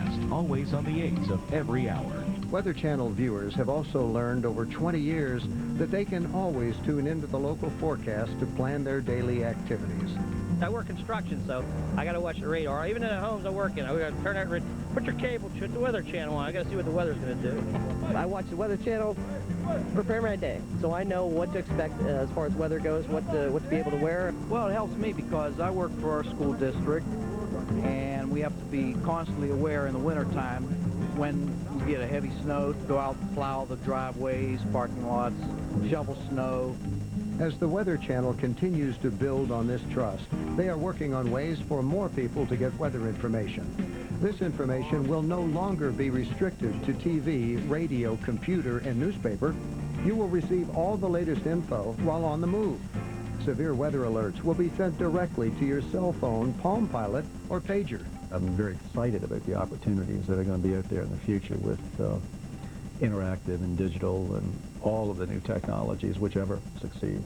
forecast, always on the 8s of every hour. Weather Channel viewers have also learned over 20 years that they can always tune into the local forecast to plan their daily activities. I work construction, so I got to watch the radar. Even in the homes I work in, I got to turn that, put your cable to the Weather Channel on. I got to see what the weather's going to do. I watch the Weather Channel, prepare my day, so I know what to expect as far as weather goes, what to be able to wear. Well, it helps me because I work for our school district, and we have to be constantly aware in the wintertime when we get a heavy snow to go out and plow the driveways, parking lots, shovel snow. As the Weather Channel continues to build on this trust, they are working on ways for more people to get weather information. This information will no longer be restricted to TV, radio, computer, and newspaper. You will receive all the latest info while on the move. Severe weather alerts will be sent directly to your cell phone, Palm Pilot, or pager. I'm very excited about the opportunities that are going to be out there in the future with interactive and digital and all of the new technologies, whichever succeed.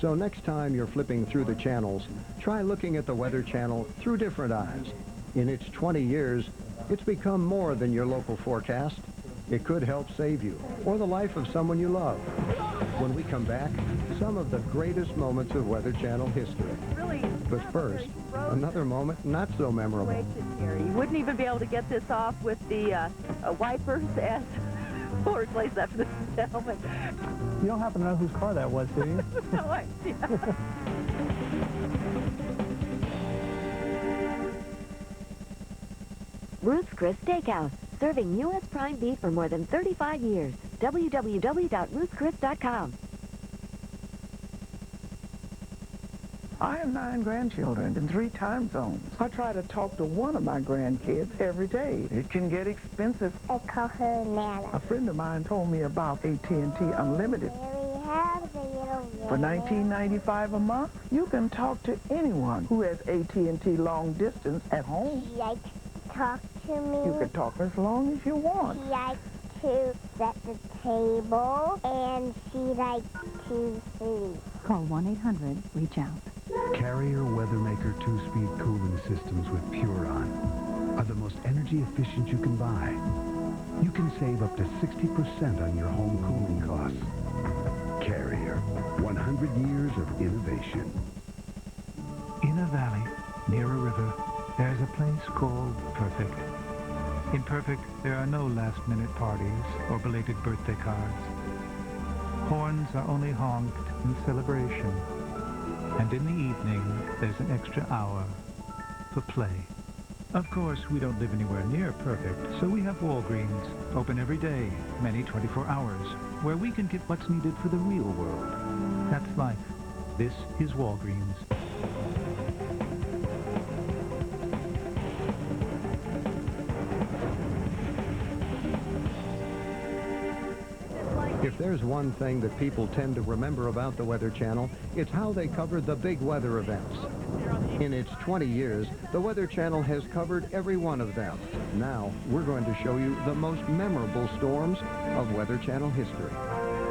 So next time you're flipping through the channels, try looking at the Weather Channel through different eyes. In its 20 years, it's become more than your local forecast. It could help save you or the life of someone you love. When we come back, some of the greatest moments of Weather Channel history. But first, another moment not so memorable. You wouldn't even be able to get this off with the wipers and we'll replace that for the gentleman. You don't happen to know whose car that was, do you? No idea. Ruth's Chris Steakhouse, serving U.S. prime beef for more than 35 years. www.ruthchris.com. I have 9 grandchildren in 3 time zones. I try to talk to one of my grandkids every day. It can get expensive. I call her Nana. A friend of mine told me about AT&T Unlimited. For $19.95 a month, you can talk to anyone who has AT&T long distance at home. She likes to talk to me. You can talk as long as you want. She likes to set the table, and she likes to sleep. Call 1-800-REACH-OUT. Carrier Weathermaker 2-speed cooling systems with Puron are the most energy efficient you can buy. You can save up to 60% on your home cooling costs. Carrier, 100 years of innovation. In a valley, near a river, there's a place called Perfect. In Perfect, there are no last-minute parties or belated birthday cards. Horns are only honked in celebration. And in the evening, there's an extra hour for play. Of course, we don't live anywhere near Perfect, so we have Walgreens, open every day, many 24 hours, where we can get what's needed for the real world. That's life. This is Walgreens. If there's one thing that people tend to remember about the Weather Channel, it's how they covered the big weather events. In its 20 years, the Weather Channel has covered every one of them. Now, we're going to show you the most memorable storms of Weather Channel history.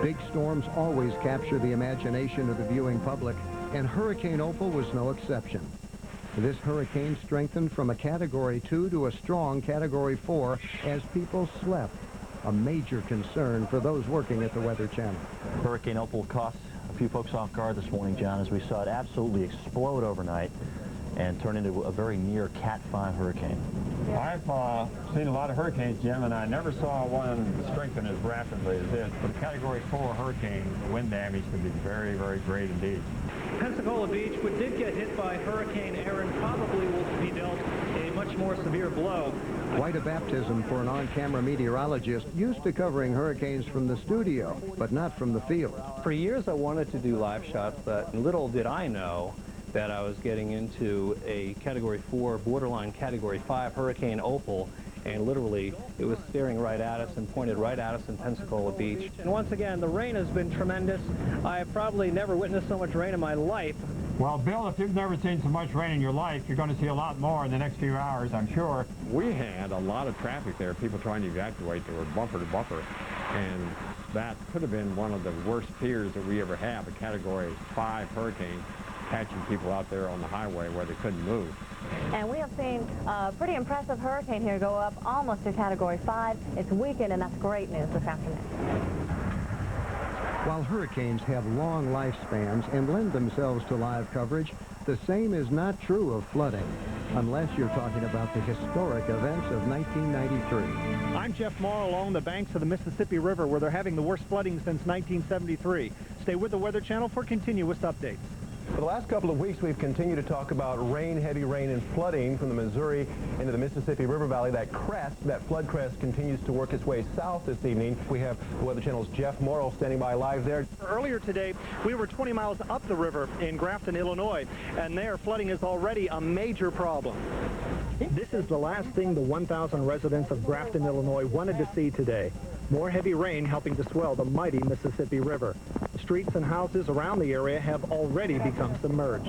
Big storms always capture the imagination of the viewing public, and Hurricane Opal was no exception. This hurricane strengthened from a Category 2 to a strong Category 4 as people slept. A major concern for those working at the Weather Channel. Hurricane Opal caught a few folks off guard this morning, John, as we saw it absolutely explode overnight and turn into a very near Cat 5 hurricane. I've seen a lot of hurricanes, Jim, and I never saw one strengthen as rapidly as this. But a Category 4 hurricane, the wind damage could be very, very great indeed. Pensacola Beach, which did get hit by Hurricane Aaron, probably will be dealt a much more severe blow. Quite a baptism for an on-camera meteorologist used to covering hurricanes from the studio, but not from the field. For years I wanted to do live shots, but little did I know that I was getting into a Category 4, borderline Category 5 Hurricane Opal, and literally it was staring right at us and pointed right at us in Pensacola Beach. And once again, the rain has been tremendous. I have probably never witnessed so much rain in my life. Well, Bill, if you've never seen so much rain in your life, you're going to see a lot more in the next few hours, I'm sure. We had a lot of traffic there, people trying to evacuate. They were bumper to bumper, and that could have been one of the worst fears that we ever have, a Category 5 hurricane catching people out there on the highway where they couldn't move. And we have seen a pretty impressive hurricane here go up almost to Category 5. It's weakened, and that's great news this afternoon. While hurricanes have long lifespans and lend themselves to live coverage, the same is not true of flooding, unless you're talking about the historic events of 1993. I'm Jeff Morrow along the banks of the Mississippi River, where they're having the worst flooding since 1973. Stay with the Weather Channel for continuous updates. For the last couple of weeks, we've continued to talk about rain, heavy rain, and flooding from the Missouri into the Mississippi River Valley. That crest, that flood crest, continues to work its way south this evening. We have the Weather Channel's Jeff Morrow standing by live there. Earlier today, we were 20 miles up the river in Grafton, Illinois, and there flooding is already a major problem. This is the last thing the 1,000 residents of Grafton, Illinois wanted to see today. More heavy rain helping to swell the mighty Mississippi River. Streets and houses around the area have already become submerged.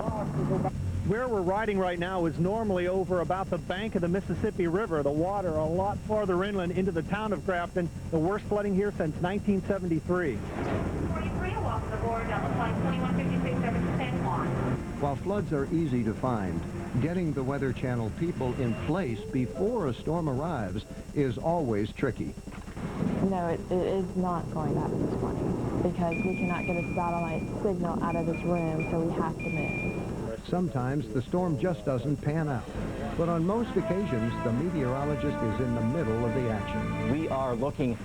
Where we're riding right now is normally over about the bank of the Mississippi River. The water a lot farther inland into the town of Grafton. The worst flooding here since 1973. 43, welcome aboard, Delta Flight 2156, service to San Juan. While floods are easy to find, getting the Weather Channel people in place before a storm arrives is always tricky. No, it is not going to happen this morning because we cannot get a satellite signal out of this room, so we have to move. Sometimes the storm just doesn't pan out, but on most occasions the meteorologist is in the middle of the action. We are looking,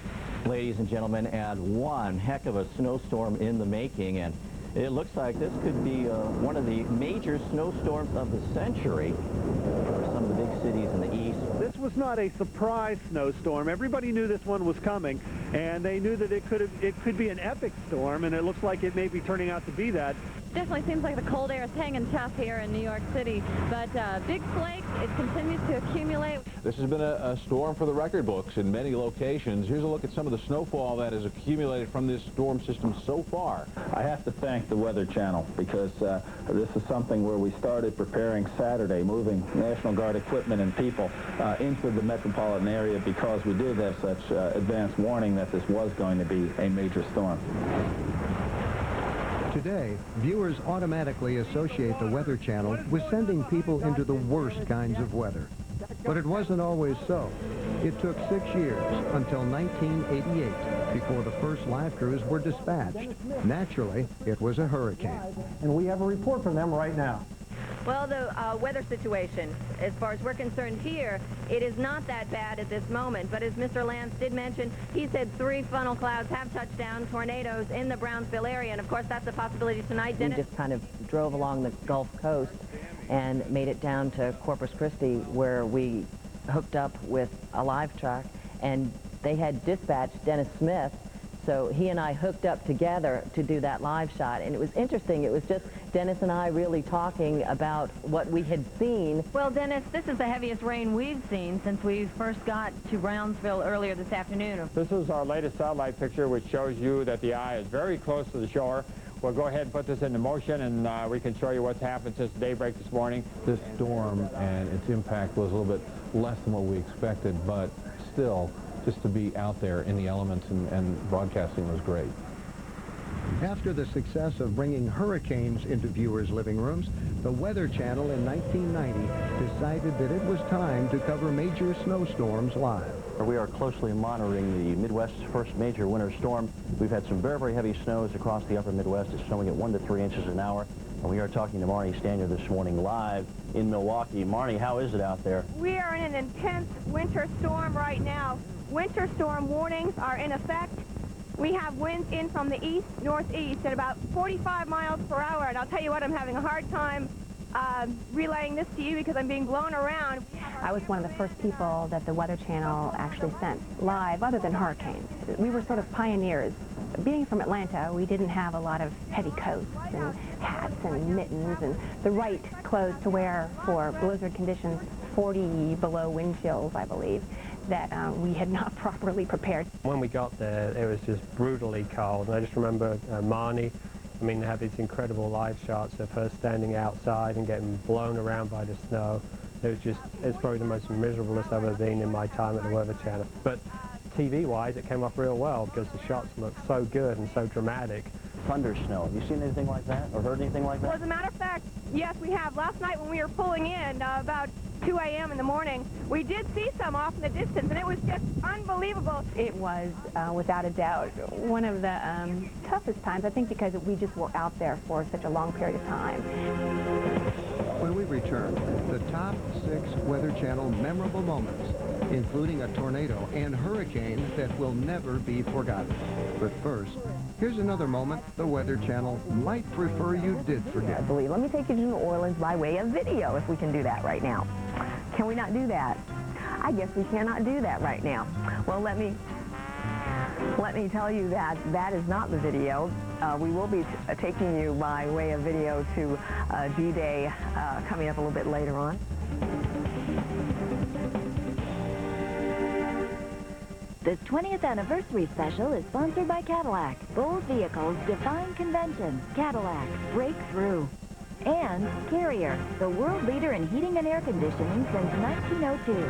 ladies and gentlemen, at one heck of a snowstorm in the making, and it looks like this could be one of the major snowstorms of the century for some of the big cities in the east. This was not a surprise snowstorm. Everybody knew this one was coming, and they knew that it could be an epic storm, and it looks like it may be turning out to be that. Definitely seems like the cold air is hanging tough here in New York City, but big flakes, it continues to accumulate. This has been a storm for the record books in many locations. Here's a look at some of the snowfall that has accumulated from this storm system so far. I have to thank the Weather Channel because this is something where we started preparing Saturday, moving National Guard equipment and people into the metropolitan area because we did have such advance warning that this was going to be a major storm. Today, viewers automatically associate the Weather Channel with sending people into the worst kinds of weather. But it wasn't always so. It took 6 years, until 1988, before the first live crews were dispatched. Naturally, it was a hurricane. And we have a report from them right now. Well, the weather situation, as far as we're concerned here, it is not that bad at this moment. But as Mr. Lance did mention, he said 3 funnel clouds have touched down, tornadoes in the Brownsville area. And, of course, that's a possibility tonight, Dennis. We just kind of drove along the Gulf Coast and made it down to Corpus Christi, where we hooked up with a live truck. And they had dispatched Dennis Smith. So he and I hooked up together to do that live shot. And it was interesting. It was just Dennis and I really talking about what we had seen. Well, Dennis, this is the heaviest rain we've seen since we first got to Brownsville earlier this afternoon. This is our latest satellite picture, which shows you that the eye is very close to the shore. We'll go ahead and put this into motion, and we can show you what's happened since daybreak this morning. This storm and its impact was a little bit less than what we expected, but still, just to be out there in the elements and broadcasting was great. After the success of bringing hurricanes into viewers' living rooms, the Weather Channel in 1990 decided that it was time to cover major snowstorms live. We are closely monitoring the Midwest's first major winter storm. We've had some very, very heavy snows across the upper Midwest. It's snowing at 1 to 3 inches an hour. And we are talking to Marnie Stanier this morning live in Milwaukee. Marnie, how is it out there? We are in an intense winter storm right now. Winter storm warnings are in effect. We have winds in from the east, northeast at about 45 miles per hour. And I'll tell you what, I'm having a hard time relaying this to you because I'm being blown around. I was one of the first people that the Weather Channel actually sent live, other than hurricanes. We were sort of pioneers. Being from Atlanta, we didn't have a lot of heavy coats and hats and mittens and the right clothes to wear for blizzard conditions, 40 below wind chills, I believe, that we had not properly prepared. When we got there, it was just brutally cold. And I just remember Marnie, I mean, they have these incredible live shots of her standing outside and getting blown around by the snow. It was just, it's probably the most miserablest I've ever been in my time at the Weather Channel. But TV-wise, it came off real well because the shots looked so good and so dramatic thunder snow. Have you seen anything like that or heard anything like that? Well, as a matter of fact, yes, we have. Last night when we were pulling in about 2 a.m. in the morning, we did see some off in the distance, and it was just unbelievable. It was, without a doubt, one of the toughest times, I think, because we just were out there for such a long period of time. When we return, the top 6 Weather Channel memorable moments, including a tornado and hurricane that will never be forgotten. But first, here's another moment the Weather Channel might prefer you did forget. I believe. Let me take you to New Orleans by way of video, if we can do that right now. Can we not do that? I guess we cannot do that right now. Well, let me tell you that that is not the video. We will be taking you by way of video to D-Day coming up a little bit later on. This 20th anniversary special is sponsored by Cadillac. Bold vehicles define convention. Cadillac, breakthrough. And Carrier, the world leader in heating and air conditioning since 1902.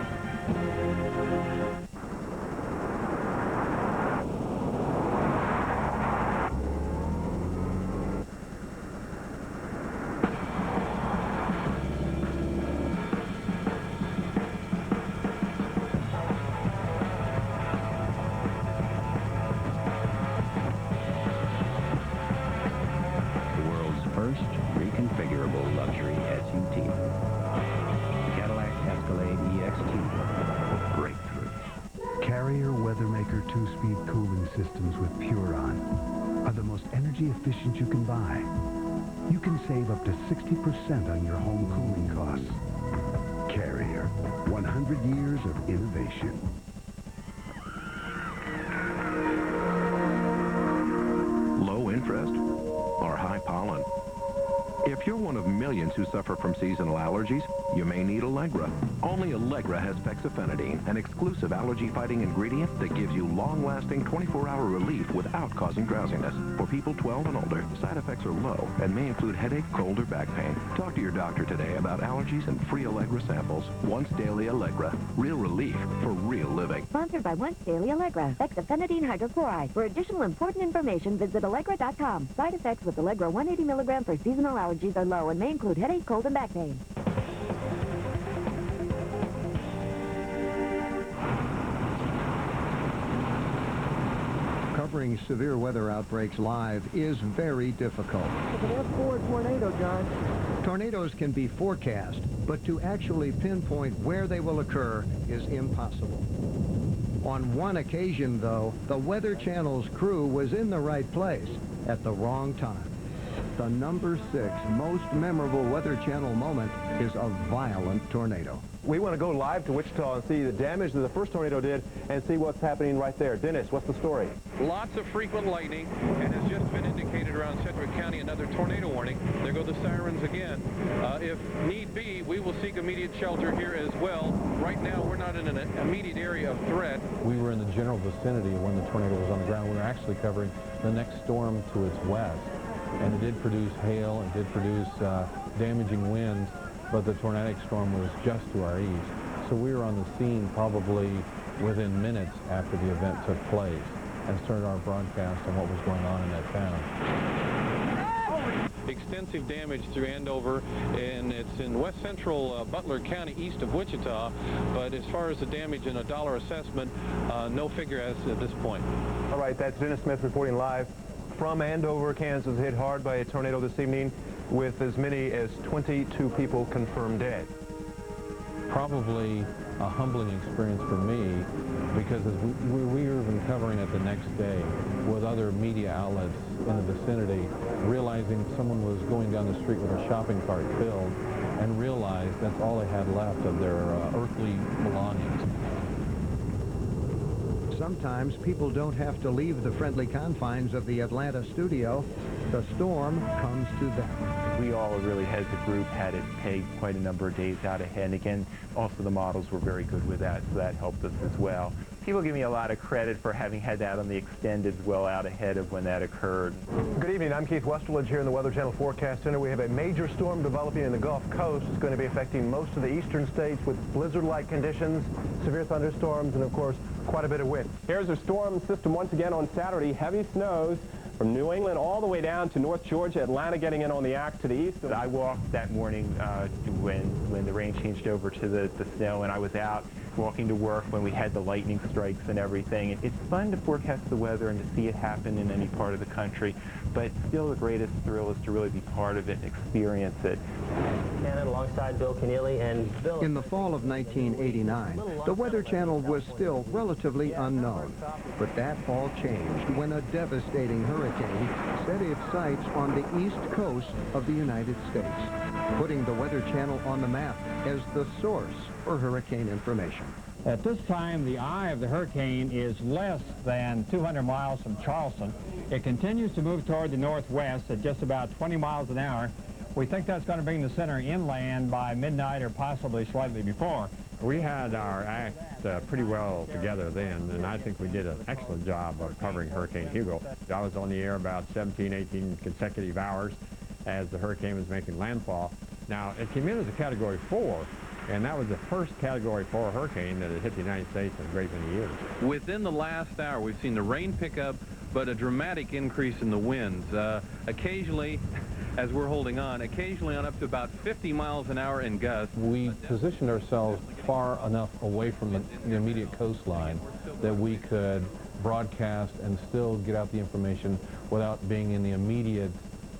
First reconfigurable luxury SUT. Cadillac Escalade EXT. Breakthrough. Carrier Weathermaker 2-speed cooling systems with Puron are the most energy efficient you can buy. You can save up to 60% on your home cooling costs. Carrier, 100 years of innovation. Low interest or high pollen. If you're one of millions who suffer from seasonal allergies, you may need Allegra. Only Allegra has fexofenadine, an exclusive allergy-fighting ingredient that gives you long-lasting 24-hour relief without causing drowsiness. For people 12 and older, side effects are low and may include headache, cold, or back pain. Talk to your doctor today about allergies and free Allegra samples. Once daily Allegra. Real relief for real living. Sponsored by Once Daily Allegra. Fexofenadine hydrochloride. For additional important information, visit Allegra.com. Side effects with Allegra 180 milligram for seasonal allergies are low and may include headache, cold, and back pain. Covering severe weather outbreaks live is very difficult. It's an F4 tornado, John. Tornadoes can be forecast, but to actually pinpoint where they will occur is impossible. On one occasion, though, the Weather Channel's crew was in the right place at the wrong time. The number 6 most memorable Weather Channel moment is a violent tornado. We want to go live to Wichita and see the damage that the first tornado did and see what's happening right there. Dennis, what's the story? Lots of frequent lightning, and has just been indicated around Sedgwick County another tornado warning. There go the sirens again. If need be, we will seek immediate shelter here as well. Right now, we're not in an immediate area of threat. We were in the general vicinity when the tornado was on the ground. We were actually covering the next storm to its west, and it did produce hail and did produce damaging winds, but the tornadic storm was just to our east. So we were on the scene probably within minutes after the event took place and started our broadcast on what was going on in that town. Extensive damage through Andover, and it's in west central Butler County, east of Wichita. But as far as the damage in a dollar assessment, no figure as at this point. All right, that's Dennis Smith reporting live from Andover, Kansas, hit hard by a tornado this evening with as many as 22 people confirmed dead. Probably a humbling experience for me, because as we were even covering it the next day with other media outlets in the vicinity, realizing someone was going down the street with a shopping cart filled, and realized that's all they had left of their earthly belongings. Sometimes people don't have to leave the friendly confines of the Atlanta studio. The storm comes to them. We all really, as a group, had it pegged quite a number of days out ahead. And again, also the models were very good with that, so that helped us as well. People give me a lot of credit for having had that on the extended well out ahead of when that occurred. Good evening. I'm Keith Westerledge here in the Weather Channel Forecast Center. We have a major storm developing in the Gulf Coast. It's going to be affecting most of the eastern states with blizzard-like conditions, severe thunderstorms, and of course, quite a bit of wind. Here's a storm system once again on Saturday. Heavy snows From New England all the way down to North Georgia, Atlanta getting in on the act to the east. I walked that morning when the rain changed over to the snow, and I was out walking to work when we had the lightning strikes and everything. It's fun to forecast the weather and to see it happen in any part of the country, but still the greatest thrill is to really be part of it and experience it. Cannon alongside Bill Keneally, and Bill... In the fall of 1989, the Weather Channel was still relatively unknown, but that all changed when a devastating hurricane set its sights on the east coast of the United States, putting the Weather Channel on the map as the source for hurricane information. At this time, the eye of the hurricane is less than 200 miles from Charleston. It continues to move toward the northwest at just about 20 miles an hour. We think that's going to bring the center inland by midnight or possibly slightly before. We had our act pretty well together then, and I think we did an excellent job of covering Hurricane Hugo. I was on the air about 17, 18 consecutive hours as the hurricane was making landfall. Now, it came in as a Category 4, and that was the first Category 4 hurricane that had hit the United States in a great many years. Within the last hour, we've seen the rain pick up, but a dramatic increase in the winds. Occasionally, as we're holding on, occasionally on up to about 50 miles an hour in gusts. We positioned ourselves far enough away from the immediate coastline that we could broadcast and still get out the information without being in the immediate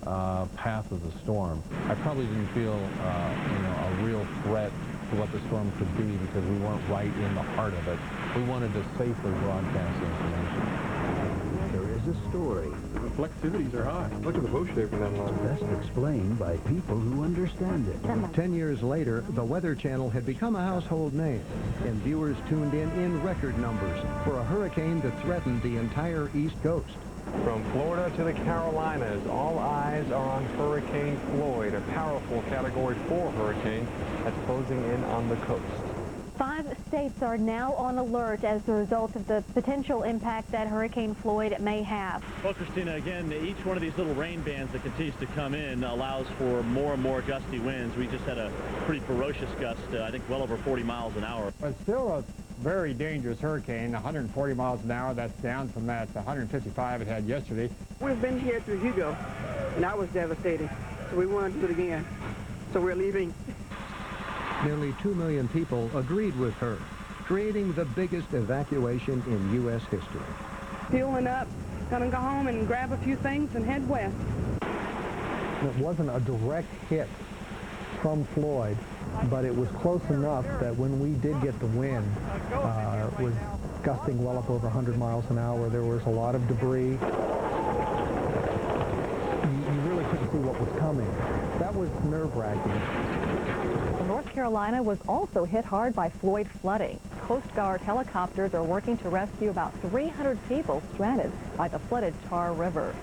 path of the storm. I probably didn't feel a real threat to what the storm could be because we weren't right in the heart of it. We wanted to safely broadcast the information. There is a story. Reflectivities are high. Look at the bow shape in that line. Best explained by people who understand it. 10 years later, the Weather Channel had become a household name, and viewers tuned in record numbers for a hurricane that threatened the entire East Coast. From Florida to the Carolinas, all eyes are on Hurricane Floyd, a powerful Category 4 hurricane that's closing in on the coast. 5 states are now on alert as a result of the potential impact that Hurricane Floyd may have. Well, Christina, again, each one of these little rain bands that continues to come in allows for more and more gusty winds. We just had a pretty ferocious gust, I think well over 40 miles an hour. It's still a very dangerous hurricane, 140 miles an hour. That's down from that 155 it had yesterday. We've been here through Hugo, and that was devastating. So we want to do it again. So we're leaving. Nearly 2 million people agreed with her, creating the biggest evacuation in U.S. history. Fueling up, gonna go home and grab a few things and head west. It wasn't a direct hit from Floyd, but it was close enough that when we did get the wind, it was gusting well up over 100 miles an hour. There was a lot of debris. You really couldn't see what was coming. That was nerve-wracking. North Carolina was also hit hard by Floyd flooding. Coast Guard helicopters are working to rescue about 300 people stranded by the flooded Tar River.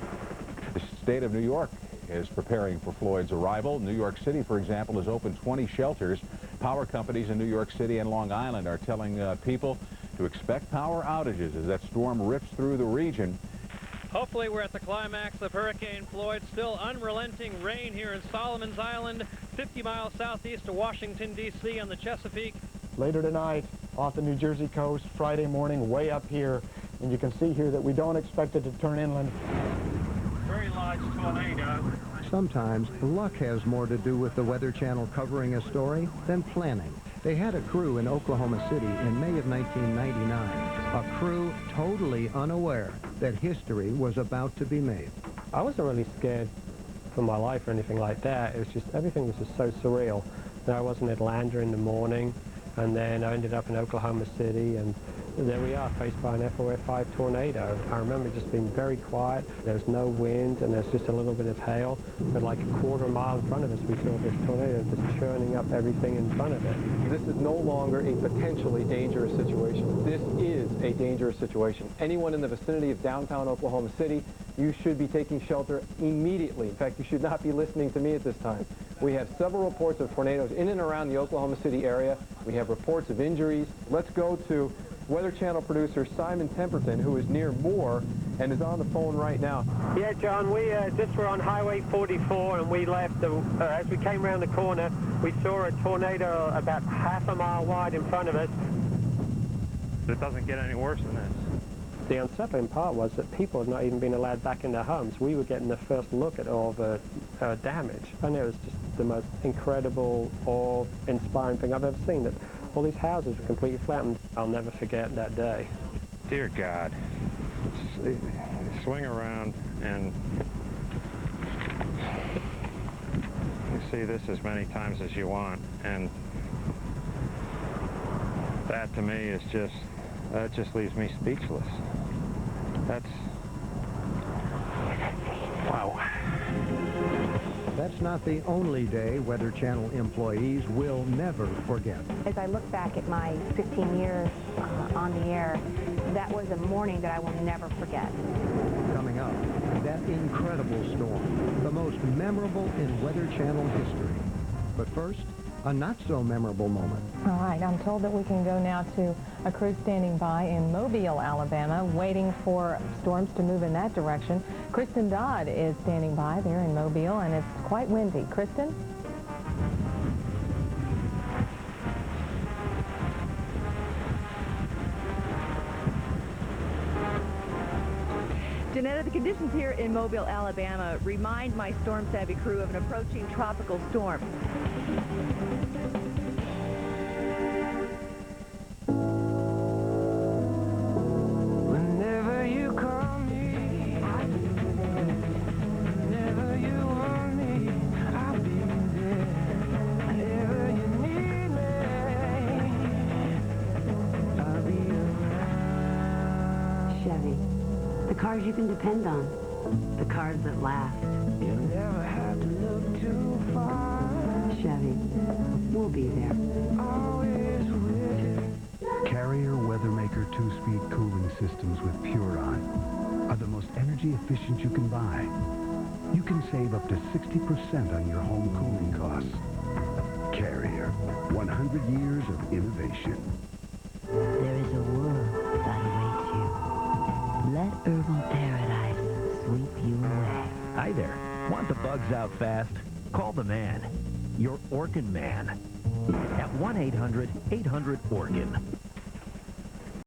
The state of New York is preparing for Floyd's arrival. New York City, for example, has opened 20 shelters. Power companies in New York City and Long Island are telling people to expect power outages as that storm rips through the region. Hopefully we're at the climax of Hurricane Floyd. Still unrelenting rain here in Solomon's Island, 50 miles southeast of Washington, D.C. on the Chesapeake. Later tonight, off the New Jersey coast, Friday morning, way up here, and you can see here that we don't expect it to turn inland. Very large tornado. Sometimes luck has more to do with the Weather Channel covering a story than planning. They had a crew in Oklahoma City in May of 1999, a crew totally unaware that history was about to be made. I wasn't really scared for my life or anything like that. It was just, everything was just so surreal. I was in Atlanta in the morning, and then I ended up in Oklahoma City, and there we are, faced by an FOF5 tornado. I remember just being very quiet. There's no wind, and there's just a little bit of hail. But like a quarter mile in front of us, we saw this tornado just churning up everything in front of it. This is no longer a potentially dangerous situation. This is a dangerous situation. Anyone in the vicinity of downtown Oklahoma City, you should be taking shelter immediately. In fact, you should not be listening to me at this time. We have several reports of tornadoes in and around the Oklahoma City area. We have reports of injuries. Let's go to Weather Channel producer Simon Temperton, who is near Moore and is on the phone right now. Yeah, John, we just were on Highway 44, and we left, as we came around the corner, we saw a tornado about half a mile wide in front of us. It doesn't get any worse than this. The unsettling part was that people had not even been allowed back in their homes. We were getting the first look at all the damage, and it was just the most incredible, awe-inspiring thing I've ever seen, that all these houses were completely flattened. I'll never forget that day. Dear God, swing around and you see this as many times as you want, and that to me is just, that just leaves me speechless. That's, wow. That's not the only day Weather Channel employees will never forget. As I look back at my 15 years on the air, that was a morning that I will never forget. Coming up, that incredible storm, the most memorable in Weather Channel history. But first, a not-so-memorable moment. All right, I'm told that we can go now to a crew standing by in Mobile, Alabama, waiting for storms to move in that direction. Kristen Dodd is standing by there in Mobile, and it's quite windy. Kristen? Janetta, the conditions here in Mobile, Alabama remind my storm-savvy crew of an approaching tropical storm. Whenever you call me, whenever you want me, I'll be there. Whenever you need me, I'll be around. Chevy. The cars you can depend on. The cars that last. You never have to look too far. Chevy. We'll be there. Always with you. Carrier Weathermaker 2-speed cooling systems with Puron are the most energy efficient you can buy. You can save up to 60% on your home cooling costs. Carrier. 100 years of innovation. There is a world that awaits you. Let herbal paradise sweep you away. Hi there. Want the bugs out fast? Call the man. Your Orkin man. At 1-800-800-ORKIN.